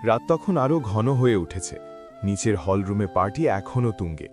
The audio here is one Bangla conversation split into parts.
রাত তখন আরও ঘন হয়ে উঠেছে। নিচের হলরুমে পার্টি এখনও তুঙ্গে।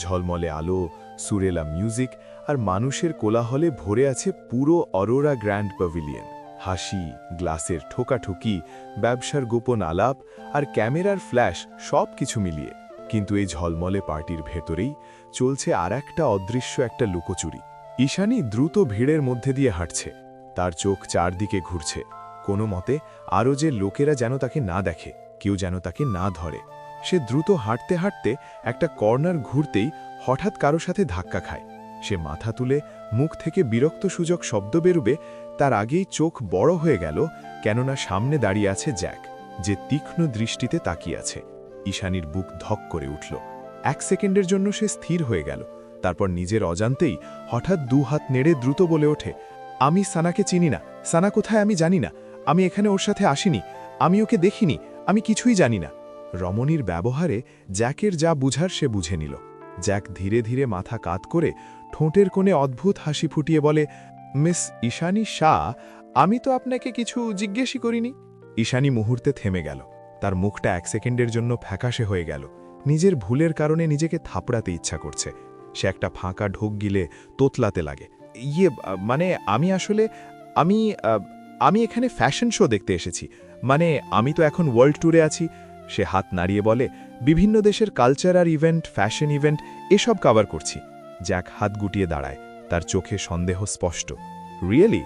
ঝলমলে আলো, সুরেলা মিউজিক আর মানুষের কোলাহলে ভরে আছে পুরো অরোরা গ্র্যান্ড প্যাভিলিয়ন। হাসি, গ্লাসের ঠোকাঠুকি, ব্যবসার গোপন আলাপ আর ক্যামেরার ফ্ল্যাশ সব কিছু মিলিয়ে। কিন্তু এই ঝলমলে পার্টির ভেতরেই চলছে আর একটা অদৃশ্য একটা লুকোচুরি। ঈশানী দ্রুত ভিড়ের মধ্যে দিয়ে হাঁটছে। তার চোখ চারদিকে ঘুরছে, কোনো মতে আরও যে লোকেরা যেন তাকে না দেখে, কেউ যেন তাকে না ধরে। সে দ্রুত হাঁটতে হাঁটতে একটা কর্নার ঘুরতেই হঠাৎ কারো সাথে ধাক্কা খায়। সে মাথা তুলে মুখ থেকে বিরক্তসূচক শব্দ বেরুবে তার আগেই চোখ বড় হয়ে গেল, কেননা সামনে দাঁড়িয়ে আছে জ্যাক, যে তীক্ষ্ণ দৃষ্টিতে তাকিয়ে আছে। ঈশানীর বুক ধক করে উঠল। 1 সেকেন্ডের জন্য সে স্থির হয়ে গেল। তারপর নিজের অজান্তেই হঠাৎ 2 হাত নেড়ে দ্রুত বলে ওঠে, আমি সানাকে চিনি না। সানা কোথায় আমি জানি না। আমি এখানে ওর সাথে আসিনি। আমি ওকে দেখিনি। আমি কিছুই জানি না। রমণীর ব্যবহারে জ্যাকের যা বুঝার সে বুঝে নিল। জ্যাক ধীরে ধীরে মাথা কাত করে ঠোঁটের কোণে অদ্ভুত হাসি ফুটিয়ে বলে, মিস ঈশানী শাহ, আমি তো আপনাকে কিছু জিজ্ঞেসই করিনি। ঈশানী মুহূর্তে থেমে গেল। তার মুখটা 1 সেকেন্ডের জন্য ফ্যাকাশে হয়ে গেল। নিজের ভুলের কারণে নিজেকে থাপড়াতে ইচ্ছা করছে। সে একটা ফাঁকা ঢোক গিলে তোতলাতে লাগে। মানে আমি এখানে ফ্যাশন শো দেখতে এসেছি। মানে আমি তো এখন ওয়ার্ল্ড ট্যুরে আছি। সে হাত নাড়িয়ে বলে, বিভিন্ন দেশের কালচার আর ইভেন্ট, ফ্যাশন ইভেন্ট এসব কভার করছি। জ্যাক হাত গুটিয়ে দাঁড়ায়, তার চোখে সন্দেহ স্পষ্ট। রিয়েলি?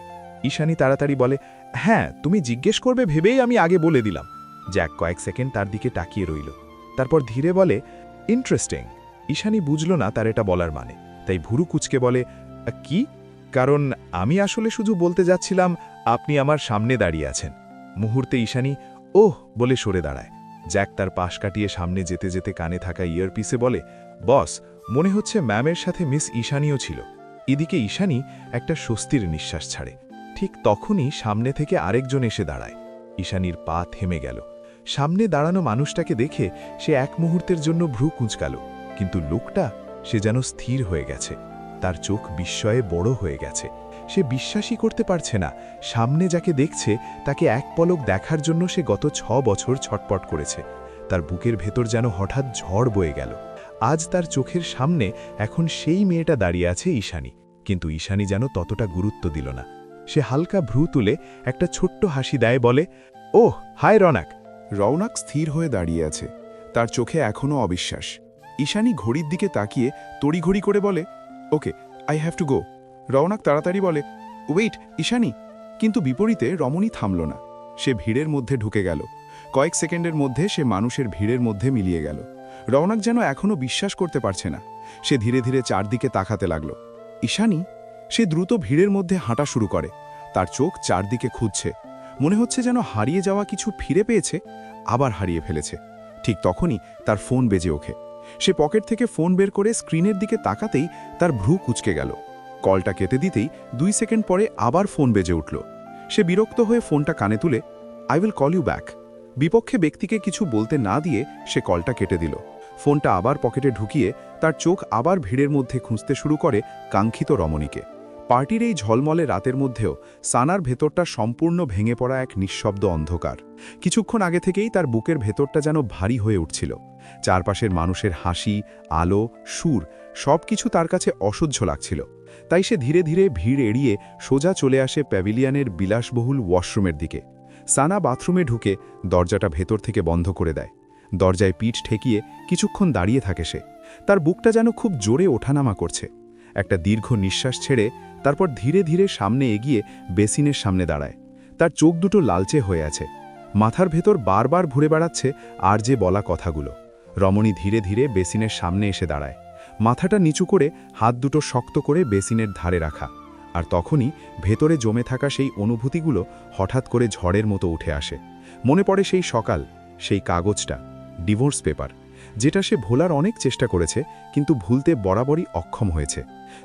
ঈশানী তাড়াতাড়ি বলে, হ্যাঁ, তুমি জিজ্ঞেস করবে ভেবেই আমি আগে বলে দিলাম। জ্যাক কয়েক সেকেন্ড তার দিকে তাকিয়ে রইল, তারপর ধীরে বলে, ইন্টারেস্টিং। ঈশানী বুঝল না তার এটা বলার মানে, তাই ভুরু কুচকে বলে, কি? কারণ আমি আসলে শুধু বলতে যাচ্ছিলাম আপনি আমার সামনে দাঁড়িয়ে আছেন। মুহূর্তে ঈশানী ওহ বলে সরে দাঁড়ায়। জ্যাক তার পাশ কাটিয়ে সামনে যেতে যেতে কানে থাকা ইয়ারপিসে বলে, বস, মনে হচ্ছে ম্যামের সাথে মিস ঈশানীও ছিল। এদিকে ঈশানী একটা স্বস্তির নিঃশ্বাস ছাড়ে। ঠিক তখনই সামনে থেকে আরেকজন এসে দাঁড়ায়। ঈশানীর পা থেমে গেল। সামনে দাঁড়ানো মানুষটাকে দেখে সে এক মুহূর্তের জন্য ভ্রু কুঁচকাল, কিন্তু লোকটা সে যেন স্থির হয়ে গেছে। তার চোখ বিস্ময়ে বড় হয়ে গেছে। সে বিশ্বাসই করতে পারছে না সামনে যাকে দেখছে তাকে এক পলক দেখার জন্য সে গত 6 বছর ছটপট করেছে। তার বুকের ভেতর যেন হঠাৎ ঝড় বয়ে গেল। আজ তার চোখের সামনে এখন সেই মেয়েটা দাঁড়িয়ে আছে ঈশানী, কিন্তু ঈশানী যেন ততটা গুরুত্ব দিল না। সে হালকা ভ্রু তুলে একটা ছোট্ট হাসি দেয়, বলে, ওহ হাই রৌনক। রৌনক স্থির হয়ে দাঁড়িয়ে আছে, তার চোখে এখনও অবিশ্বাস। ঈশানী ঘড়ির দিকে তাকিয়ে তড়িঘড়ি করে বলে, okay, I have to go. Raunak তাড়াতাড়ি বলে, ওয়েট ঈশানী। কিন্তু বিপরীতে রমণী থামল না। সে ভিড়ের মধ্যে ঢুকে গেল। কয়েক সেকেন্ডের মধ্যে সে মানুষের ভিড়ের মধ্যে মিলিয়ে গেল। রৌনক যেন এখনও বিশ্বাস করতে পারছে না। সে ধীরে ধীরে চারদিকে তাকাতে লাগল। ঈশানী? সে দ্রুত ভিড়ের মধ্যে হাঁটা শুরু করে। তার চোখ চারদিকে খুঁজছে, মনে হচ্ছে যেন হারিয়ে যাওয়া কিছু ফিরে পেয়েছে, আবার হারিয়ে ফেলেছে। ঠিক তখনই তার ফোন বেজে ওঠে। সে পকেট থেকে ফোন বের করে স্ক্রিনের দিকে তাকাতেই তার ভ্রু কুঁচকে গেল। কলটা কেটে দিতেই 2 সেকেন্ড পরে আবার ফোন বেজে উঠল। সে বিরক্ত হয়ে ফোনটা কানে তুলে, I will call you back. বিপক্ষে ব্যক্তিকে কিছু বলতে না দিয়ে সে কলটা কেটে দিল। ফোনটা আবার পকেটে ঢুকিয়ে তার চোখ আবার ভিড়ের মধ্যে খুঁজতে শুরু করে কাঙ্ক্ষিত রমণীকে। পার্টির এই ঝলমলে রাতের মধ্যেও সানার ভেতরটা সম্পূর্ণ ভেঙে পড়া এক নিঃশব্দ অন্ধকার। কিছুক্ষণ আগে থেকেই তার বুকের ভেতরটা যেন ভারী হয়ে উঠছিল। চারপাশের মানুষের হাসি, আলো, সুর সবকিছু তার কাছে অসহ্য লাগছিল। তাই সে ধীরে ধীরে ভিড় এড়িয়ে সোজা চলে আসে প্যাভিলিয়নের বিলাসবহুল ওয়াশরুমের দিকে। সানা বাথরুমে ঢুকে দরজাটা ভেতর থেকে বন্ধ করে দেয়। দরজায় পিঠ ঠেকিয়ে কিছুক্ষণ দাঁড়িয়ে থাকে সে। তার বুকটা যেন খুব জোরে ওঠানামা করছে। একটা দীর্ঘ নিঃশ্বাস ছেড়ে তারপর ধীরে ধীরে সামনে এগিয়ে বেসিনের সামনে দাঁড়ায়। তার চোখ দুটো লালচে হয়ে আছে। মাথার ভেতর বারবার ঘুরে বেড়াচ্ছে আর যে বলা কথাগুলো। রমণী ধীরে ধীরে বেসিনের সামনে এসে দাঁড়ায়, মাথাটা নিচু করে হাত দুটো শক্ত করে বেসিনের ধারে রাখা। আর তখনই ভেতরে জমে থাকা সেই অনুভূতিগুলো হঠাৎ করে ঝড়ের মতো উঠে আসে। মনে পড়ে সেই সকাল, সেই কাগজটা, ডিভোর্স পেপার, যেটা সে ভোলার অনেক চেষ্টা করেছে কিন্তু ভুলতে বরাবরই অক্ষম হয়েছে।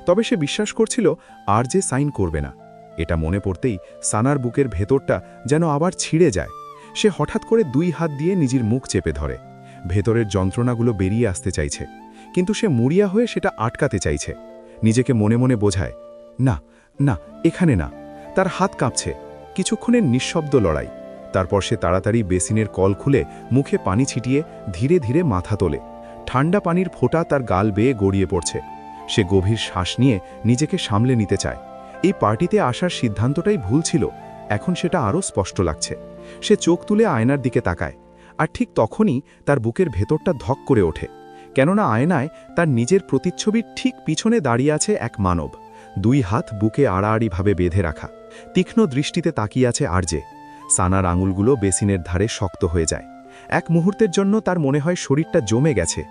তবে সে বিশ্বাস করছিল আর যে সাইন করবে না। এটা মনে পড়তেই সানার বুকের ভেতরটা যেন আবার ছিঁড়ে যায়। সে হঠাৎ করে 2 হাত দিয়ে নিজের মুখ চেপে ধরে। ভেতরের যন্ত্রণাগুলো বেরিয়ে আসতে চাইছে, কিন্তু সে মুড়িয়া হয়ে সেটা আটকাতে চাইছে। নিজেকে মনে মনে বোঝায়, না না, এখানে না। তার হাত কাঁপছে। কিছুক্ষণের নিঃশব্দ লড়াই। তারপর সে তাড়াতাড়ি বেসিনের কল খুলে মুখে পানি ছিটিয়ে ধীরে ধীরে মাথা তোলে। ঠান্ডা পানির ফোঁটা তার গাল বেয়ে গড়িয়ে পড়ছে। সে গভীর শ্বাস নিয়ে নিজেকে সামলে নিতে চায়। এই পার্টিতে আসার সিদ্ধান্তটাই ভুল ছিল, এখন সেটা আরও স্পষ্ট লাগছে। সে চোখ তুলে আয়নার দিকে তাকায়, আর ঠিক তখনই তার বুকের ভেতরটা ধক করে ওঠে। কেননা আয়নায় তার নিজের প্রতিচ্ছবির ঠিক পিছনে দাঁড়িয়ে আছে এক মানব, 2 হাত বুকে আড়াআড়িভাবে বেঁধে রাখা, তীক্ষ্ণ দৃষ্টিতে তাকিয়ে আছে আরজে। সানার আঙুলগুলো বেসিনের ধারে শক্ত হয়ে যায়। এক মুহূর্তের জন্য তার মনে হয় শরীরটা জমে গেছে,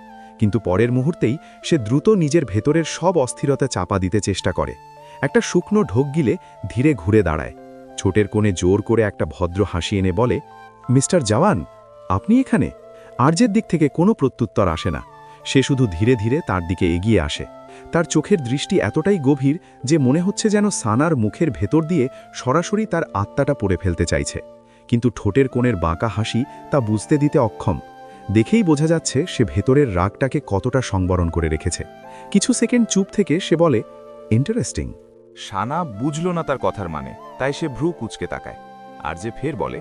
কিন্তু পরের মুহূর্তেই সে দ্রুত নিজের ভেতরের সব অস্থিরতা চাপা দিতে চেষ্টা করে। একটা শুকনো ঢোক গিলে ধীরে ঘুরে দাঁড়ায়, ছোটের কোণে জোর করে একটা ভদ্র হাসি এনে বলে, মিস্টার জওয়ান, আপনি এখানে? আরজের দিক থেকে কোনো প্রত্যুত্তর আসে না। সে শুধু ধীরে ধীরে তার দিকে এগিয়ে আসে। তার চোখের দৃষ্টি এতটাই গভীর যে মনে হচ্ছে যেন সানার মুখের ভেতর দিয়ে সরাসরি তার আত্মাটা পড়ে ফেলতে চাইছে, কিন্তু ঠোঁটের কোণের বাঁকা হাসি তা বুঝতে দিতে অক্ষম। দেখেই বোঝা যাচ্ছে সে ভেতরের রাগটাকে কতটা সংবরণ করে রেখেছে। কিছু সেকেন্ড চুপ থেকে সে বলে, ইন্টারেস্টিং। সানা বুঝল না তার কথার মানে, তাই সে ভ্রু কুঁচকে তাকায়। আর যে ফের বলে,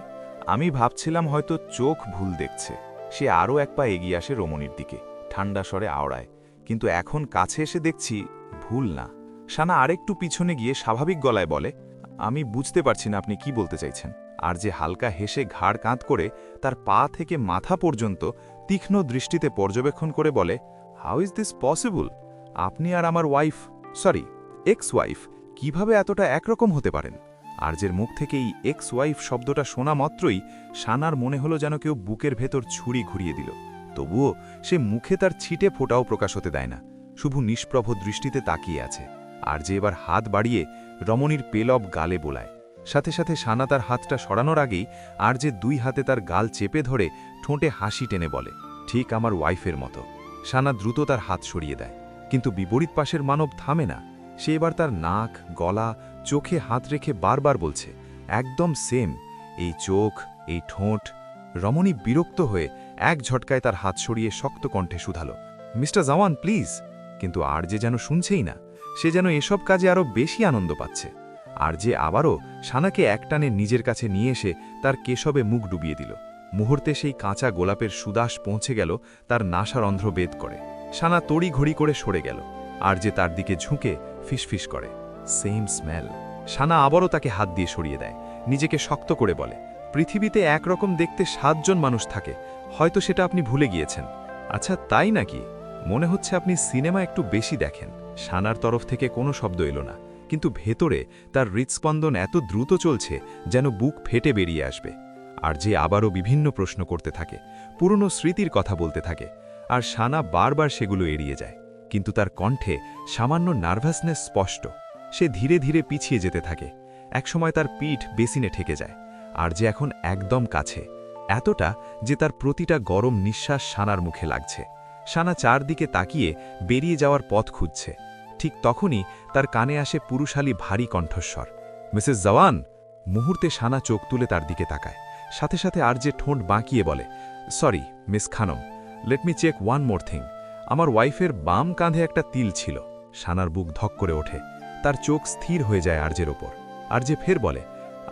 আমি ভাবছিলাম হয়তো চোখ ভুল দেখছে। সে আরও এক পা এগিয়ে আসে রমণীর দিকে, ঠান্ডা স্বরে আওড়ায়, কিন্তু এখন কাছে এসে দেখছি ভুল না। সানা আরেকটু পিছনে গিয়ে স্বাভাবিক গলায় বলে, আমি বুঝতে পারছি না আপনি কি বলতে চাইছেন। আর যে হালকা হেসে ঘাড় কাঁধ করে তার পা থেকে মাথা পর্যন্ত তীক্ষ্ণ দৃষ্টিতে পর্যবেক্ষণ করে বলে, হাউ ইজ দিস পসিবল? আপনি আর আমার ওয়াইফ, সরি এক্স ওয়াইফ, কিভাবে এতটা একরকম হতে পারেন? আরজের মুখ থেকে এই এক্স ওয়াইফ শব্দটা শোনা মাত্রই সানার মনে হলো যেন কেউ বুকের ভেতর ছুরি ঘুরিয়ে দিল। তবুও সে মুখে তার ছিটে ফোঁটাও প্রকাশ হতে দেয় না, শুধু নিষ্প্রভ দৃষ্টিতে তাকিয়ে আছে। আর যে এবার হাত বাড়িয়ে রমণীর পেলব গালে বোলায়। সাথে সাথে সানা তার হাতটা সরানোর আগেই আর যে 2 হাতে তার গাল চেপে ধরে ঠোঁটে হাসি টেনে বলে, ঠিক আমার ওয়াইফের মতো। সানা দ্রুত তার হাত সরিয়ে দেয়, কিন্তু বিপরীত পাশের মানব থামে না। সে এবার তার নাক, গলা, চোখে হাত রেখে বারবার বলছে, একদম সেম, এই চোখ, এই ঠোঁট। রমণী বিরক্ত হয়ে এক ঝটকায় তার হাত সরিয়ে শক্ত কণ্ঠে শুধালো, মিস্টার জওয়ান প্লিজ। কিন্তু আর যে যেন শুনছেই না, সে যেন এসব কাজে আরও বেশি আনন্দ পাচ্ছে। আর যে আবারও সানাকে একটানে নিজের কাছে নিয়ে এসে তার কেশবে মুখ ডুবিয়ে দিল। মুহূর্তে সেই কাঁচা গোলাপের সুদাস পৌঁছে গেল তার নাসারন্ধ্র বেদ করে। সানা তড়ি ঘড়ি করে সরে গেল, আর যে তার দিকে ঝুঁকে ফিসফিস করে, সেম স্মেল। সানা আবারও তাকে হাত দিয়ে সরিয়ে দেয়, নিজেকে শক্ত করে বলে, পৃথিবীতে একরকম দেখতে 7 জন মানুষ থাকে, হয়তো সেটা আপনি ভুলে গিয়েছেন। আচ্ছা তাই নাকি? মনে হচ্ছে আপনি সিনেমা একটু বেশি দেখেন। সানার তরফ থেকে কোনো শব্দ এলো না, কিন্তু ভেতরে তার হৃৎস্পন্দন এত দ্রুত চলছে যেন বুক ফেটে বেরিয়ে আসবে। আর যে আবারও বিভিন্ন প্রশ্ন করতে থাকে, পুরনো স্মৃতির কথা বলতে থাকে, আর সানা বারবার সেগুলো এড়িয়ে যায়। কিন্তু তার কণ্ঠে সামান্য নার্ভাসনেস স্পষ্ট। সে ধীরে ধীরে পিছিয়ে যেতে থাকে। একসময় তার পিঠ বেসিনে ঠেকে যায়, আর যে এখন একদম কাছে, এতটা যে তার প্রতিটা গরম নিঃশ্বাস সানার মুখে লাগছে। সানা চারদিকে তাকিয়ে বেরিয়ে যাওয়ার পথ খুঁজছে। ঠিক তখনই তার কানে আসে পুরুষালী ভারী কণ্ঠস্বর, মিসেস জওয়ান। মুহূর্তে সানা চোখ তুলে তার দিকে তাকায়, সাথে সাথে আর যে ঠোঁট বাঁকিয়ে বলে, sorry miss Khanam, let me check one more thing. আমার ওয়াইফের বাম কাঁধে একটা তিল ছিল। সানার বুক ধক করে ওঠে, তার চোখ স্থির হয়ে যায় আরজের ওপর। আর যে ফের বলে,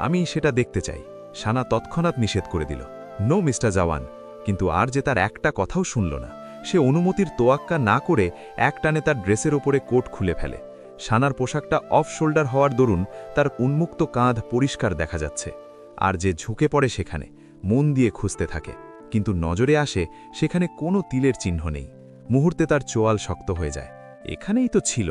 আমি সেটা দেখতে চাই। সানা তৎক্ষণাৎ নিষেধ করে দিল, নো মিস্টার জওয়ান। কিন্তু আর যে তার একটা কথাও শুনল না। সে অনুমতির তোয়াক্কা না করে একটানে তার ড্রেসের ওপরে কোট খুলে ফেলে। সানার পোশাকটা অফ শোল্ডার হওয়ার দরুন তার উন্মুক্ত কাঁধ পরিষ্কার দেখা যাচ্ছে। আর যে ঝুঁকে পড়ে সেখানে, মন দিয়ে খুঁজতে থাকে, কিন্তু নজরে আসে সেখানে কোনো তিলের চিহ্ন নেই। মুহূর্তে তার চোয়াল শক্ত হয়ে যায়, এখানেই তো ছিল।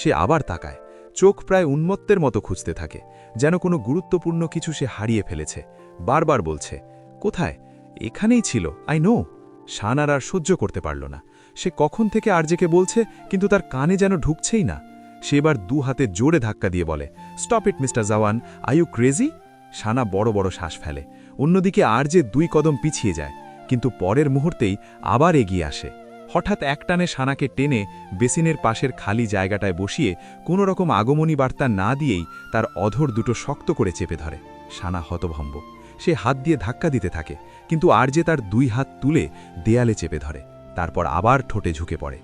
সে আবার তাকায়, চোখ প্রায় উন্মত্তের মতো খুঁজতে থাকে, যেন কোনো গুরুত্বপূর্ণ কিছু সে হারিয়ে ফেলেছে। বারবার বলছে, কোথায়? এখানেই ছিল, আই নো। সানার আর সহ্য করতে পারল না। সে কখন থেকে আরজেকে বলছে, কিন্তু তার কানে যেন ঢুকছেই না। সে এবার 2 হাতে জোরে ধাক্কা দিয়ে বলে, stop it mister Jawan, are you crazy? Sana বড় বড় শ্বাস ফেলে। অন্যদিকে আরজে 2 কদম পিছিয়ে যায়, কিন্তু পরের মুহূর্তেই আবার এগিয়ে আসে। হঠাৎ একটানে সানাকে টেনে বেসিনের পাশের খালি জায়গাটায় বসিয়ে কোনো রকম আগমনী বার্তা না দিয়েই তার অধর দুটো শক্ত করে চেপে ধরে। সানা হতভম্ব। সে হাত দিয়ে ধাক্কা দিতে থাকে, কিন্তু আর যে তার 2 হাত তুলে দেয়ালে চেপে ধরে। তারপর আবার ঠোঁটে ঝুঁকে পড়ে,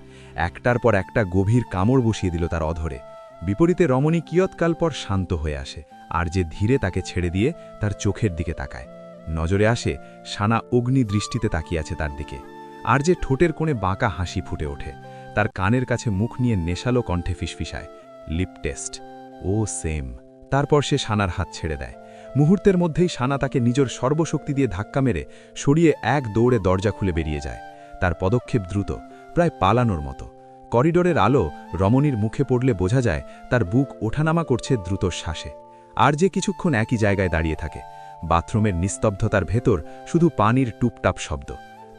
একটার পর একটা গভীর কামড় বসিয়ে দিল তার অধরে। বিপরীতে রমণী কিয়ৎকাল পর শান্ত হয়ে আসে, আর যে ধীরে তাকে ছেড়ে দিয়ে তার চোখের দিকে তাকায়। নজরে আসে সানা অগ্নি দৃষ্টিতে তাকিয়ে আছে তার দিকে। আর যে ঠোঁটের কোণে বাঁকা হাসি ফুটে ওঠে, তার কানের কাছে মুখ নিয়ে নেশালো কণ্ঠে ফিসফিসায়, লিপ টেস্ট। ও সেম। তারপর সে সানার হাত ছেড়ে দেয়। মুহূর্তের মধ্যেই সানা তাকে নিজের সর্বশক্তি দিয়ে ধাক্কা মেরে সরিয়ে এক দৌড়ে দরজা খুলে বেরিয়ে যায়। তার পদক্ষেপ দ্রুত, প্রায় পালানোর মতো। করিডোরের আলো রমণীর মুখে পড়লে বোঝা যায় তার বুক ওঠানামা করছে দ্রুত শ্বাসে। আর যে কিছুক্ষণ একই জায়গায় দাঁড়িয়ে থাকে, বাথরুমের নিস্তব্ধতার ভেতর শুধু পানির টুপটাপ শব্দ।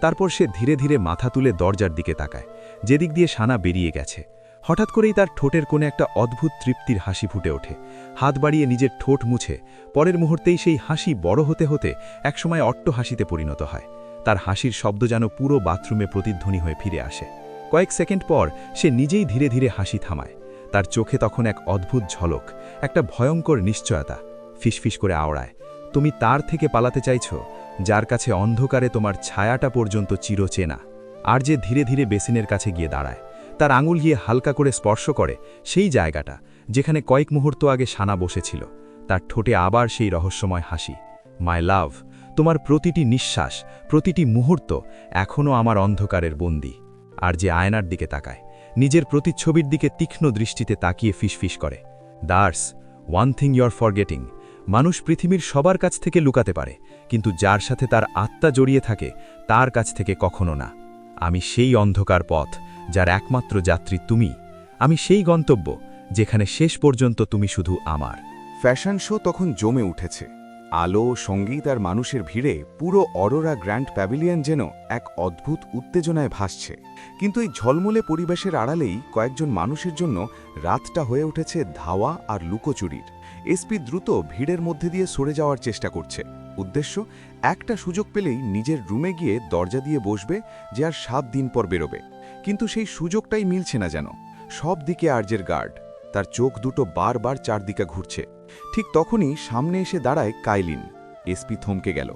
তারপর সে ধীরে ধীরে মাথা তুলে দরজার দিকে তাকায়, যেদিক দিয়ে সানা বেরিয়ে গেছে। হঠাৎ করেই তার ঠোঁটের কোণে একটা অদ্ভুত তৃপ্তির হাসি ফুটে ওঠে। হাত বাড়িয়ে নিজের ঠোঁট মুছে পরের মুহূর্তেই সেই হাসি বড় হতে হতে একসময় অট্ট হাসিতে পরিণত হয়। তার হাসির শব্দ যেন পুরো বাথরুমে প্রতিধ্বনি হয়ে ফিরে আসে। কয়েক সেকেন্ড পর সে নিজেই ধীরে ধীরে হাসি থামায়। তার চোখে তখন এক অদ্ভুত ঝলক, একটা ভয়ঙ্কর নিশ্চয়তা। ফিসফিস করে আওড়ায়, তুমি তার থেকে পালাতে চাইছ যার কাছে অন্ধকারে তোমার ছায়াটা পর্যন্ত চিরচেনা। আর যে ধীরে ধীরে বেসিনের কাছে গিয়ে দাঁড়ায়, তার আঙুল গিয়ে হালকা করে স্পর্শ করে সেই জায়গাটা যেখানে কয়েক মুহূর্ত আগে সানা বসেছিল। তার ঠোঁটে আবার সেই রহস্যময় হাসি। মাই লাভ, তোমার প্রতিটি নিঃশ্বাস, প্রতিটি মুহূর্ত এখনও আমার অন্ধকারের বন্দী। আর যে আয়নার দিকে তাকায়, নিজের প্রতিচ্ছবির দিকে তীক্ষ্ণ দৃষ্টিতে তাকিয়ে ফিসফিস করে, there's one thing you are forgetting. মানুষ পৃথিবীর সবার কাছ থেকে লুকাতে পারে, কিন্তু যার সাথে তার আত্মা জড়িয়ে থাকে তার কাছ থেকে কখনো না। আমি সেই অন্ধকার পথ যার একমাত্র যাত্রী তুমি। আমি সেই গন্তব্য যেখানে শেষ পর্যন্ত তুমি শুধু আমার। ফ্যাশন শো তখন জমে উঠেছে। আলো, সঙ্গীত আর মানুষের ভিড়ে পুরো অরোরা গ্র্যান্ড প্যাভিলিয়ন যেন এক অদ্ভুত উত্তেজনায় ভাসছে। কিন্তু এই ঝলমলে পরিবেশের আড়ালেই কয়েকজন মানুষের জন্য রাতটা হয়ে উঠেছে ধাওয়া আর লুকোচুরির। এসপি দ্রুত ভিড়ের মধ্যে দিয়ে সরে যাওয়ার চেষ্টা করছে। উদ্দেশ্য, একটা সুযোগ পেলেই নিজের রুমে গিয়ে দরজা দিয়ে বসবে যে আর 7 দিন পর বেরোবে। কিন্তু সেই সুযোগটাই মিলছে না যেন। সব দিকে আর্যের গার্ড, তার চোখ দুটো বারবার চারদিকে ঘুরছে। ঠিক তখনই সামনে এসে দাঁড়ায় কাইলিন। এসপি থমকে গেল।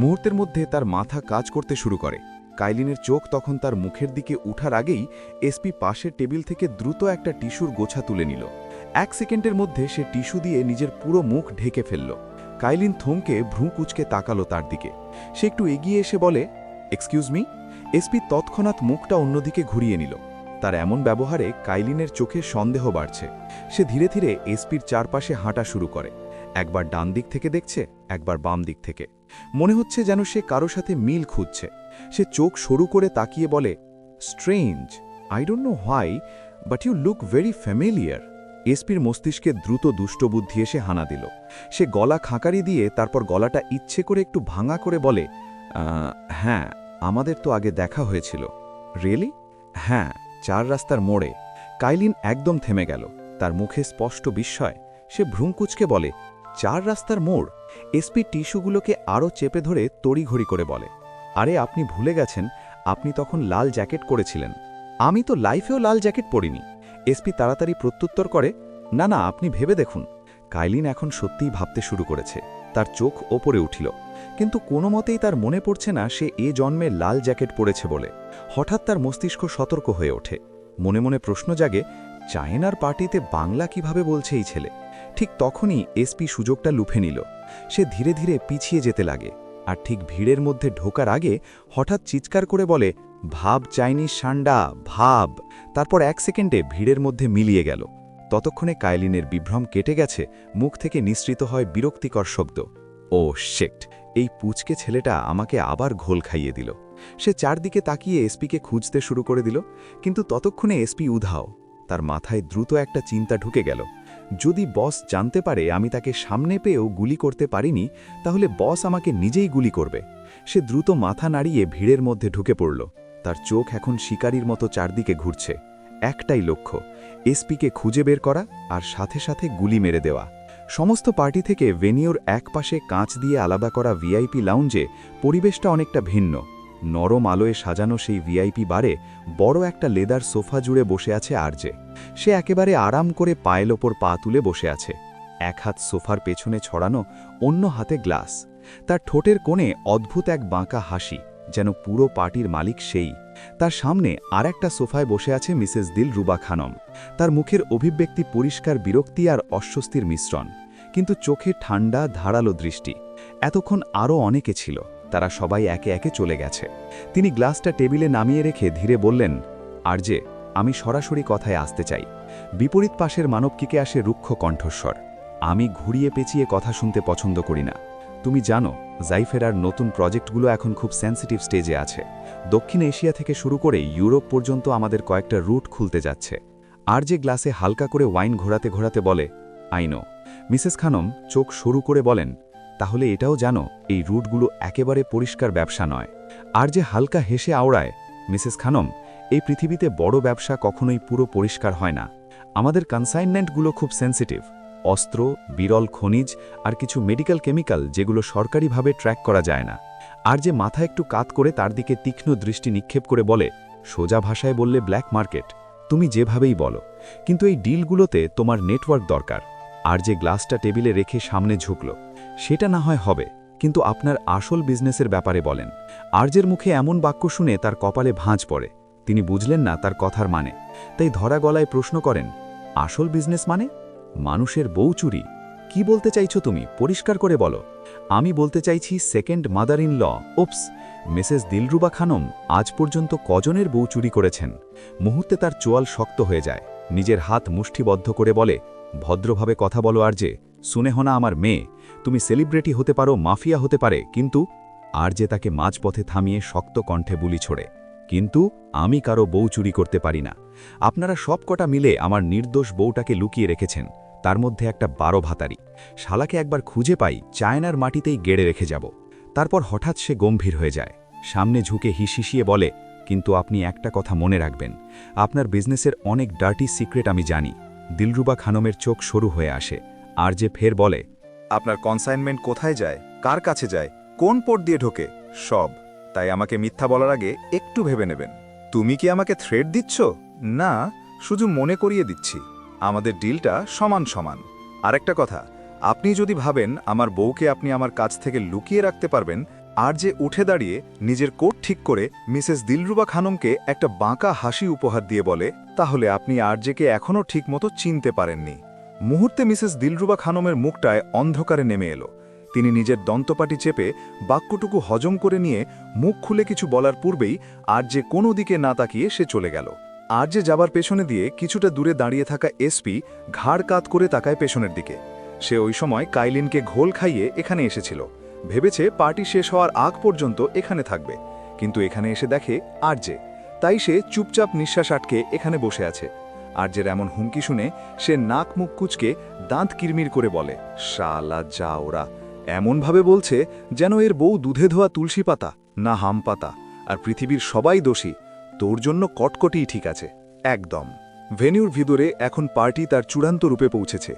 মুহূর্তের মধ্যে তার মাথা কাজ করতে শুরু করে। কাইলিনের চোখ তখন তার মুখের দিকে উঠার আগেই এসপি পাশের টেবিল থেকে দ্রুত একটা টিস্যুর গোছা তুলে নিল। 1 সেকেন্ডের মধ্যে সে টিস্যু দিয়ে নিজের পুরো মুখ ঢেকে ফেলল। কাইলিন থমকে ভ্রু কুঁচকে তাকালো তার দিকে। সে একটু এগিয়ে এসে বলে, এক্সকিউজ মি। এসপি তৎক্ষণাৎ মুখটা অন্যদিকে ঘুরিয়ে নিল। তার এমন ব্যবহারে কাইলিনের চোখে সন্দেহ বাড়ছে। সে ধীরে ধীরে এসপির চারপাশে হাঁটা শুরু করে। একবার ডান দিক থেকে দেখছে, একবার বাম দিক থেকে। মনে হচ্ছে যেন সে কারো সাথে মিল খুঁজছে। সে চোখ সরু করে তাকিয়ে বলে, strange, I don't know why, but you look very familiar. এসপির মস্তিষ্কে দ্রুত দুষ্টবুদ্ধি এসে হানা দিল। সে গলা খাঁকারি দিয়ে তারপর গলাটা ইচ্ছে করে একটু ভাঙা করে বলে, হ্যাঁ, আমাদের তো আগে দেখা হয়েছিল। রিয়েলি? হ্যাঁ, 4 রাস্তার মোড়ে। কাইলিন একদম থেমে গেল। তার মুখে স্পষ্ট বিস্ময়। সে ভ্রুকুঁচকে বলে, 4 রাস্তার মোড়? এসপি টিস্যুগুলোকে আরও চেপে ধরে তড়িঘড়ি করে বলে, আরে আপনি ভুলে গেছেন, আপনি তখন লাল জ্যাকেট করেছিলেন। আমি তো লাইফেও লাল জ্যাকেট পরিনি। এসপি তাড়াতাড়ি প্রত্যুত্তর করে, না না, আপনি ভেবে দেখুন। কাইলিন এখন সত্যিই ভাবতে শুরু করেছে। তার চোখ ওপরে উঠিল, কিন্তু কোনো মতেই তার মনে পড়ছে না সে এ জন্মে লাল জ্যাকেট পরেছে বলে। হঠাৎ তার মস্তিষ্ক সতর্ক হয়ে ওঠে। মনে মনে প্রশ্ন জাগে, চায়নার পার্টিতে বাংলা কিভাবে বলছে এই ছেলে? ঠিক তখনই এসপি সুযোগটা লুফে নিল। সে ধীরে ধীরে পিছিয়ে যেতে লাগে, আর ঠিক ভিড়ের মধ্যে ঢোকার আগে হঠাৎ চিৎকার করে বলে, ভাব চাইনিজ সান্ডা, ভাব। তারপর 1 সেকেন্ডে ভিড়ের মধ্যে মিলিয়ে গেল। ততক্ষণে কাইলিনের বিভ্রম কেটে গেছে। মুখ থেকে নিঃসৃত হয় বিরক্তিকর শব্দ, ও শেট, এই পুচকে ছেলেটা আমাকে আবার ঘোল খাইয়ে দিল। সে চারদিকে তাকিয়ে এসপিকে খুঁজতে শুরু করে দিল, কিন্তু ততক্ষণে এসপি উধাও। তার মাথায় দ্রুত একটা চিন্তা ঢুকে গেল, যদি বস জানতে পারে আমি তাকে সামনে পেয়েও গুলি করতে পারিনি, তাহলে বস আমাকে নিজেই গুলি করবে। সে দ্রুত মাথা নাড়িয়ে ভিড়ের মধ্যে ঢুকে পড়ল। তার চোখ এখন শিকারীর মতো চারদিকে ঘুরছে। একটাই লক্ষ্য, এসপিকে খুঁজে বের করা আর সাথে সাথে গুলি মেরে দেওয়া। সমস্ত পার্টি থেকে ভেনিউর একপাশে কাঁচ দিয়ে আলাদা করা ভিআইপি লাউঞ্জে পরিবেশটা অনেকটা ভিন্ন। নরম আলোয় সাজানো সেই ভিআইপি বারে বড় একটা লেদার সোফা জুড়ে বসে আছে আরজে। সে একেবারে আরাম করে পায়ের ওপর পা তুলে বসে আছে। এক হাত সোফার পেছনে ছড়ানো, অন্য হাতে গ্লাস। তার ঠোঁটের কোণে অদ্ভুত এক বাঁকা হাসি, যেন পুরো পার্টির মালিক সেই। তার সামনে আর একটা সোফায় বসে আছে মিসেস দিলরুবা খানম। তার মুখের অভিব্যক্তি পরিষ্কার বিরক্তি আর অস্বস্তির মিশ্রণ, কিন্তু চোখে ঠান্ডা ধারালো দৃষ্টি। এতক্ষণ আরও অনেকে ছিল, তারা সবাই একে একে চলে গেছে। তিনি গ্লাসটা টেবিলে নামিয়ে রেখে ধীরে বললেন, আরজে, আমি সরাসরি কথায় আসতে চাই। বিপরীত পাশের মানবকিকে আসে রুক্ষ কণ্ঠস্বর। আমি ঘুরিয়ে পেঁচিয়ে কথা শুনতে পছন্দ করি না। তুমি জানো, জাইফেরার নতুন প্রজেক্টগুলো এখন খুব সেন্সিটিভ স্টেজে আছে। দক্ষিণ এশিয়া থেকে শুরু করে ইউরোপ পর্যন্ত আমাদের কয়েকটা রুট খুলতে যাচ্ছে। আর যে গ্লাসে হালকা করে ওয়াইন ঘোরাতে ঘোরাতে বলে, আই নো। মিসেস খানম চোখ সরু করে বলেন, তাহলে এটাও জানো, এই রুটগুলো একেবারে পরিষ্কার ব্যবসা নয়। আর যে হালকা হেসে আওড়ায়, মিসেস খানম, এই পৃথিবীতে বড় ব্যবসা কখনোই পুরো পরিষ্কার হয় না। আমাদের কনসাইনমেন্টগুলো খুব সেন্সিটিভ। অস্ত্র, বিরল খনিজ আর কিছু মেডিকেল কেমিক্যাল যেগুলো সরকারিভাবে ট্র্যাক করা যায় না। আর যে মাথা একটু কাত করে তার দিকে তীক্ষ্ণ দৃষ্টি নিক্ষেপ করে বলে, সোজা ভাষায় বললে ব্ল্যাক মার্কেট। তুমি যেভাবেই বলো, কিন্তু এই ডিলগুলোতে তোমার নেটওয়ার্ক দরকার। আর যে গ্লাসটা টেবিলে রেখে সামনে ঝুঁকল, সেটা না হয় হবে, কিন্তু আপনার আসল বিজনেসের ব্যাপারে বলেন। আরজের মুখে এমন বাক্য শুনে তার কপালে ভাঁজ পড়ে। তিনি বুঝলেন না তার কথার মানে, তাই ধরা গলায় প্রশ্ন করেন, আসল বিজনেস মানে? মানুষের বউ চুরি? কি বলতে চাইছো তুমি? পরিষ্কার করে বলো। আমি বলতে চাইছি second mother in law. Oops, Mrs Dilruba Khanam আজ পর্যন্ত কজনের বউ চুরি করেছেন? মুহূর্তে তার চোয়াল শক্ত হয়ে যায়। নিজের হাত মুষ্টিবদ্ধ করে বলে, ভদ্রভাবে কথা বলো আরজে। শুনেহ না আমার মেয়ে, তুমি সেলিব্রিটি হতে পারো, মাফিয়া হতে পারে, কিন্তু আরজে তাকে মাঝপথে থামিয়ে শক্ত কণ্ঠে বুলি ছোড়ে, কিন্তু আমি কারো বউ চুরি করতে পারি না। আপনারা সব কটা মিলে আমার নির্দোষ বউটাকে লুকিয়ে রেখেছেন, তার মধ্যে একটা 12 ভাতারি। শালাকে একবার খুঁজে পাই, চায়নার মাটিতেই গেড়ে রেখে যাব। তারপর হঠাৎ সে গম্ভীর হয়ে যায়, সামনে ঝুঁকে হিসিয়ে বলে, কিন্তু আপনি একটা কথা মনে রাখবেন, আপনার বিজনেসের অনেক ডার্টি সিক্রেট আমি জানি। দিলরুবা খানমের চোখ সরু হয়ে আসে। আর যে ফের বলে, আপনার কনসাইনমেন্ট কোথায় যায়, কার কাছে যায়, কোন পোর্ট দিয়ে ঢোকে, সব। তাই আমাকে মিথ্যা বলার আগে একটু ভেবে নেবেন। তুমি কি আমাকে থ্রেট দিচ্ছ? না, শুধু মনে করিয়ে দিচ্ছি আমাদের ডিলটা সমান সমান। আরেকটা কথা, আপনি যদি ভাবেন আমার বউকে আপনি আমার কাছ থেকে লুকিয়ে রাখতে পারবেন, আর যে উঠে দাঁড়িয়ে নিজের কোট ঠিক করে মিসেস দিলরুবা খানমকে একটা বাঁকা হাসি উপহার দিয়ে বলে, তাহলে আপনি আরজেকে এখনও ঠিকমতো চিনতে পারেননি। মুহূর্তে মিসেস দিলরুবা খানমের মুখটায় অন্ধকারে নেমে এলো। তিনি নিজের দন্তপাটি চেপে বাক্যটুকু হজম করে নিয়ে মুখ খুলে কিছু বলার পূর্বেই আর যে কোনো দিকে না তাকিয়ে সে চলে গেল। আর যে যাবার পেছনে দিয়ে কিছুটা দূরে দাঁড়িয়ে থাকা এসপি ঘাড় কাত করে তাকায় পেছনের দিকে। সে ওই সময় কাইলিনকে ঘোল খাইয়ে এখানে এসেছিল, ভেবেছে পার্টি শেষ হওয়ার আগ পর্যন্ত এখানে থাকবে, কিন্তু এখানে এসে দেখে আর যে, তাই সে চুপচাপ নিঃশ্বাস আটকে এখানে বসে আছে। আরজের এমন হুমকি শুনে সে নাক মুখ কুচকে দাঁত কিরমির করে বলে, শালা যা ওরা, এমনভাবে বলছে যেন এর বউ দুধে ধোয়া তুলসী পাতা না হাম পাতা, আর পৃথিবীর সবাই দোষী, তোর জন্য কটকটিই ঠিক আছে। একদম। ভেন্যুর ভিতরে এখন পার্টি তার চূড়ান্ত রূপে পৌঁছেছে।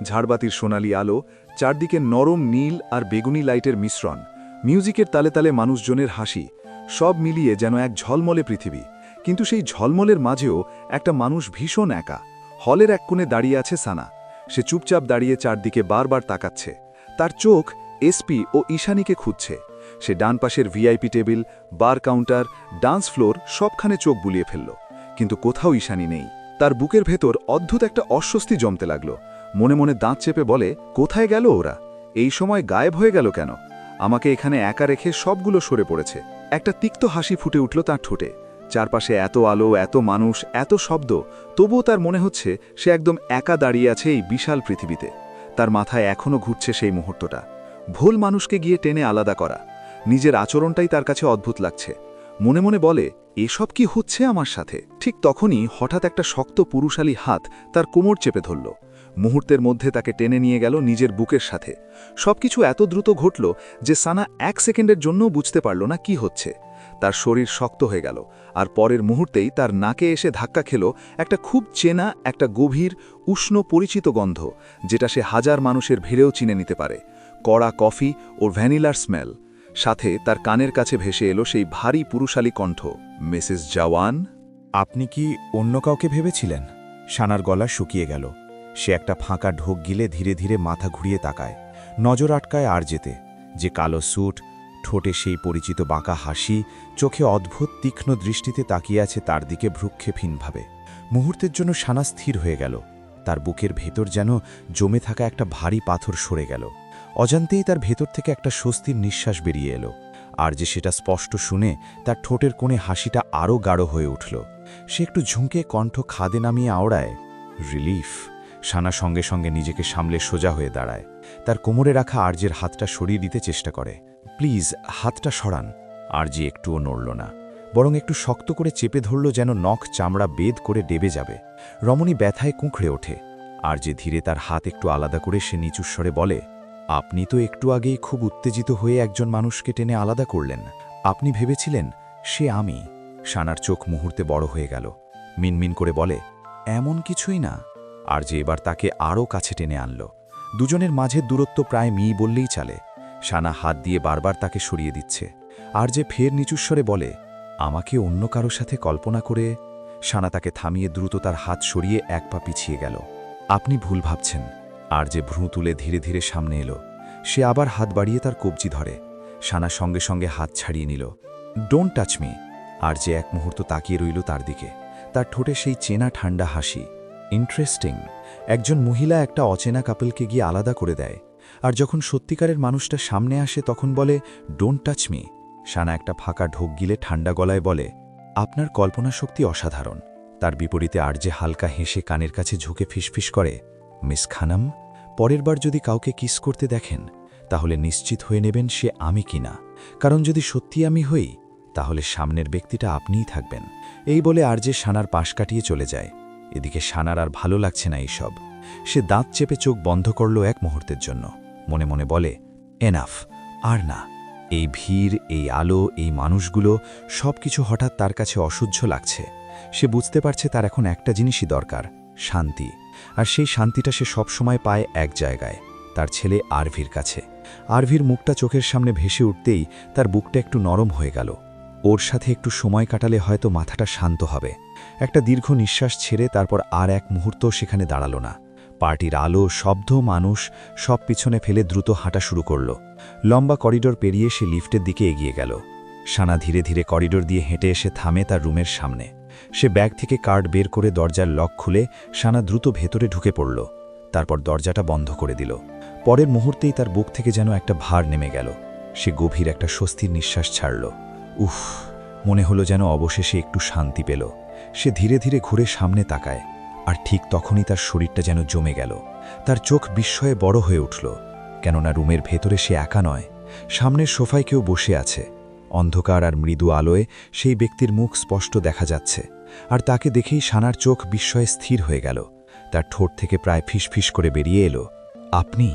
ঝাড়বাতির সোনালি আলো, চারদিকে নরম নীল আর বেগুনি লাইটের মিশ্রণ, মিউজিকের তালে তালে মানুষজনের হাসি, সব মিলিয়ে যেন এক ঝলমলে পৃথিবী। কিন্তু সেই ঝলমলের মাঝেও একটা মানুষ ভীষণ একা। হলের এক কোণে দাঁড়িয়ে আছে সানা। সে চুপচাপ দাঁড়িয়ে চারদিকে বারবার তাকাচ্ছে। তার চোখ এসপি ও ঈশানীকে খুঁজছে। সে ডান পাশের ভিআইপি টেবিল, বার কাউন্টার, ডান্স ফ্লোর সবখানে চোখ বুলিয়ে ফেলল, কিন্তু কোথাও ঈশানী নেই। তার বুকের ভেতর অদ্ভুত একটা অস্বস্তি জমতে লাগল। মনে মনে দাঁত চেপে বলে, কোথায় গেল ওরা? এই সময় গায়েব হয়ে গেল কেন? আমাকে এখানে একা রেখে সবগুলো সরে পড়েছে। একটা তিক্ত হাসি ফুটে উঠল তার ঠোঁটে। চারপাশে এত আলো, এত মানুষ, এত শব্দ, তবুও তার মনে হচ্ছে সে একদম একা দাঁড়িয়ে আছে এই বিশাল পৃথিবীতে। তার মাথায় এখনও ঘুরছে সেই মুহূর্তটা, ভুল মানুষকে গিয়ে টেনে আলাদা করা। নিজের আচরণটাই তার কাছে অদ্ভুত লাগছে। মনে মনে বলে, এসব কি হচ্ছে আমার সাথে? ঠিক তখনই হঠাৎ একটা শক্ত পুরুষালী হাত তার কোমর চেপে ধরল। মুহূর্তের মধ্যে তাকে টেনে নিয়ে গেল নিজের বুকের সাথে। সবকিছু এত দ্রুত ঘটল যে সানা 1 সেকেন্ডের জন্যও বুঝতে পারল না কি হচ্ছে। তার শরীর শক্ত হয়ে গেল, আর পরের মুহূর্তেই তার নাকে এসে ধাক্কা খেল একটা খুব চেনা, একটা গভীর, উষ্ণ, পরিচিত গন্ধ, যেটা সে হাজার মানুষের ভিড়েও চিনে নিতে পারে। কড়া কফি ও ভ্যানিলার স্মেল। সাথে তার কানের কাছে ভেসে এলো সেই ভারী পুরুষালী কণ্ঠ, মিসেস জাওয়ান। আপনি কি অন্য কাউকে ভেবেছিলেন? সানার গলা শুকিয়ে গেল। সে একটা ফাঁকা ঢোক গিলে ধীরে ধীরে মাথা ঘুরিয়ে তাকায়, নজর আটকায় আর যেতে, যে কালো স্যুট, ঠোঁটে সেই পরিচিত বাঁকা হাসি, চোখে অদ্ভুত তীক্ষ্ণ দৃষ্টিতে তাকিয়ে আছে তার দিকে ভ্রুক্ষেপহীনভাবে। মুহূর্তের জন্য সানা স্থির হয়ে গেল। তার বুকের ভেতর যেন জমে থাকা একটা ভারী পাথর সরে গেল। অজান্তেই তার ভেতর থেকে একটা স্বস্তির নিঃশ্বাস বেরিয়ে এলো। আর যে সেটা স্পষ্ট শুনে তার ঠোঁটের কোণে হাসিটা আরও গাঢ় হয়ে উঠল। সে একটু ঝুঁকে কণ্ঠ খাদে নামিয়ে আওড়ায়, রিলিফ। সানা সঙ্গে সঙ্গে নিজেকে সামলে সোজা হয়ে দাঁড়ায়। তার কোমরে রাখা আরজের হাতটা সরিয়ে দিতে চেষ্টা করে। প্লিজ, হাতটা সরান। আরজি একটুও নড়ল না, বরং একটু শক্ত করে চেপে ধরল, যেন নখ চামড়া বেদ করে ডেবে যাবে। রমণী ব্যথায় কুঁকড়ে ওঠে। আরজে ধীরে তার হাত একটু আলাদা করে সে নিচুস্বরে বলে, আপনি তো একটু আগেই খুব উত্তেজিত হয়ে একজন মানুষকে টেনে আলাদা করলেন। আপনি ভেবেছিলেন সে আমি। সানার চোখ মুহূর্তে বড় হয়ে গেল। মিনমিন করে বলে, এমন কিছুই না। আরজে এবার তাকে আরও কাছে টেনে আনল। দুজনের মাঝের দূরত্ব প্রায় বললেই চলে। সানা হাত দিয়ে বারবার তাকে সরিয়ে দিচ্ছে। আরজে ফের নিচুস্বরে বলে, আমাকে অন্য কারো সাথে কল্পনা করে। সানা তাকে থামিয়ে দ্রুত তার হাত সরিয়ে এক পা পিছিয়ে গেল। আপনি ভুল ভাবছেন। আরজে ভ্রু তুলে ধীরে ধীরে সামনে এলো। সে আবার হাত বাড়িয়ে তার কবজি ধরে। সানা সঙ্গে সঙ্গে হাত ছাড়িয়ে নিল। Don't touch me. আরজে এক মুহূর্ত তাকিয়ে রইল তার দিকে। তার ঠোঁটে সেই চেনা ঠান্ডা হাসি। ইন্টারেস্টিং, একজন মহিলা একটা অচেনা কাপলকে গিয়ে আলাদা করে দেয়, আর যখন সত্যিকারের মানুষটা সামনে আসে তখন বলে, ডোন্ট টাচ মি। সানা একটা ফাঁকা ঢোক গিলে ঠান্ডা গলায় বলে, আপনার কল্পনা শক্তি অসাধারণ। তার বিপরীতে আরজে হালকা হেসে কানের কাছে ঝুঁকে ফিসফিস করে, মিস খানম, পরের বার যদি কাউকে কিস করতে দেখেন তাহলে নিশ্চিত হয়ে নেবেন সে আমি কিনা, কারণ যদি সত্যি আমি হই তাহলে সামনের ব্যক্তিটা আপনিই থাকবেন। এই বলে আরজে সানার পাশ কাটিয়ে চলে যায়। এদিকে সানার আর ভালো লাগছে না এইসব। সে দাঁত চেপে চোখ বন্ধ করল এক মুহূর্তের জন্য। মনে মনে বলে, এনাফ, আর না। এই ভিড়, এই আলো, এই মানুষগুলো সব কিছু হঠাৎ তার কাছে অসহ্য লাগছে। সে বুঝতে পারছে তার এখন একটা জিনিসই দরকার, শান্তি। আর সেই শান্তিটা সে সবসময় পায় এক জায়গায়, তার ছেলে আরভির কাছে। আরভির মুখটা চোখের সামনে ভেসে উঠতেই তার বুকটা একটু নরম হয়ে গেল। ওর সাথে একটু সময় কাটালে হয়তো মাথাটা শান্ত হবে। একটা দীর্ঘ নিঃশ্বাস ছেড়ে তারপর আর এক মুহূর্ত সেখানে দাঁড়ালো না। পার্টির আলো, শব্দ, মানুষ সব পিছনে ফেলে দ্রুত হাঁটা শুরু করল। লম্বা করিডোর পেরিয়ে সে লিফটের দিকে এগিয়ে গেল। সানা ধীরে ধীরে করিডোর দিয়ে হেঁটে এসে থামে তার রুমের সামনে। সে ব্যাগ থেকে কার্ড বের করে দরজার লক খুলে সানা দ্রুত ভেতরে ঢুকে পড়ল। তারপর দরজাটা বন্ধ করে দিল। পরের মুহূর্তেই তার বুক থেকে যেন একটা ভার নেমে গেল। সে গভীর একটা স্বস্তির নিঃশ্বাস ছাড়ল। উফ, মনে হলো যেন অবশেষে একটু শান্তি পেল। সে ধীরে ধীরে ঘুরে সামনে তাকায়, আর ঠিক তখনই তার শরীরটা যেন জমে গেল। তার চোখ বিস্ময়ে বড় হয়ে উঠল, কেননা রুমের ভেতরে সে একা নয়। সামনের সোফায় কেউ বসে আছে। অন্ধকার আর মৃদু আলোয় সেই ব্যক্তির মুখ স্পষ্ট দেখা যাচ্ছে। আর তাকে দেখেই সানার চোখ বিস্ময়ে স্থির হয়ে গেল। তার ঠোঁট থেকে প্রায় ফিসফিস করে বেরিয়ে এলো, আপনি।